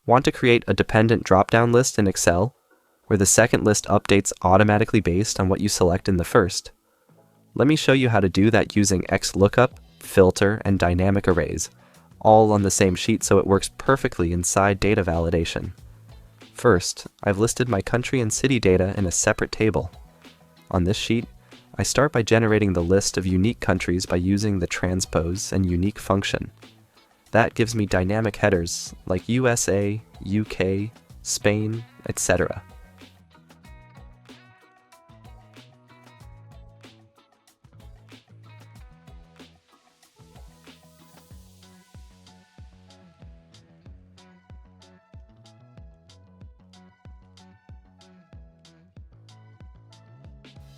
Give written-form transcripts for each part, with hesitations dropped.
Want to create a dependent drop-down list in Excel, where the second list updates automatically based on what you select in the first? Let me show you how to do that using XLOOKUP, filter, and dynamic arrays, all on the same sheet so it works perfectly inside data validation. First, I've listed my country and city data in a separate table. On this sheet, I start by generating the list of unique countries by using the transpose and unique function. That gives me dynamic headers like USA, UK, Spain, etc.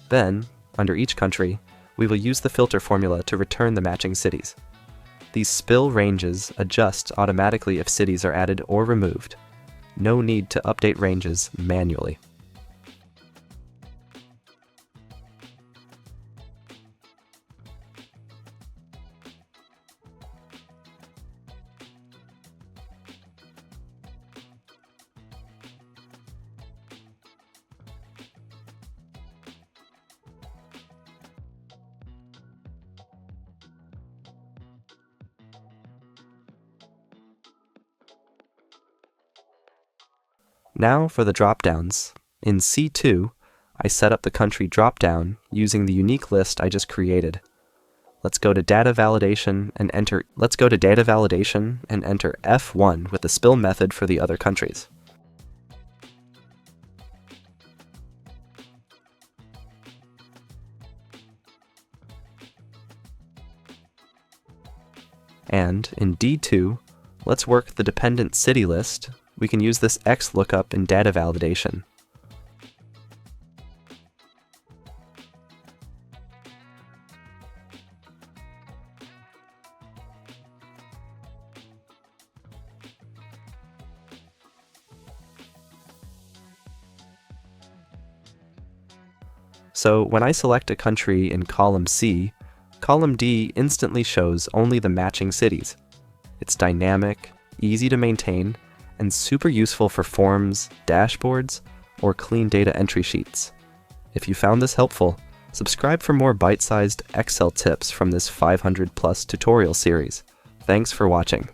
Then, under each country, we will use the filter formula to return the matching cities. These spill ranges adjust automatically if cities are added or removed. No need to update ranges manually. Now for the dropdowns. In C2, I set up the country dropdown using the unique list I just created. Let's go to data validation and enter F1 with the spill method for the other countries. And in D2, let's work the dependent city list. We can use this XLOOKUP in data validation. So when I select a country in column C, column D instantly shows only the matching cities. It's dynamic, easy to maintain, and super useful for forms, dashboards, or clean data entry sheets. If you found this helpful, subscribe for more bite-sized Excel tips from this 500+ tutorial series. Thanks for watching.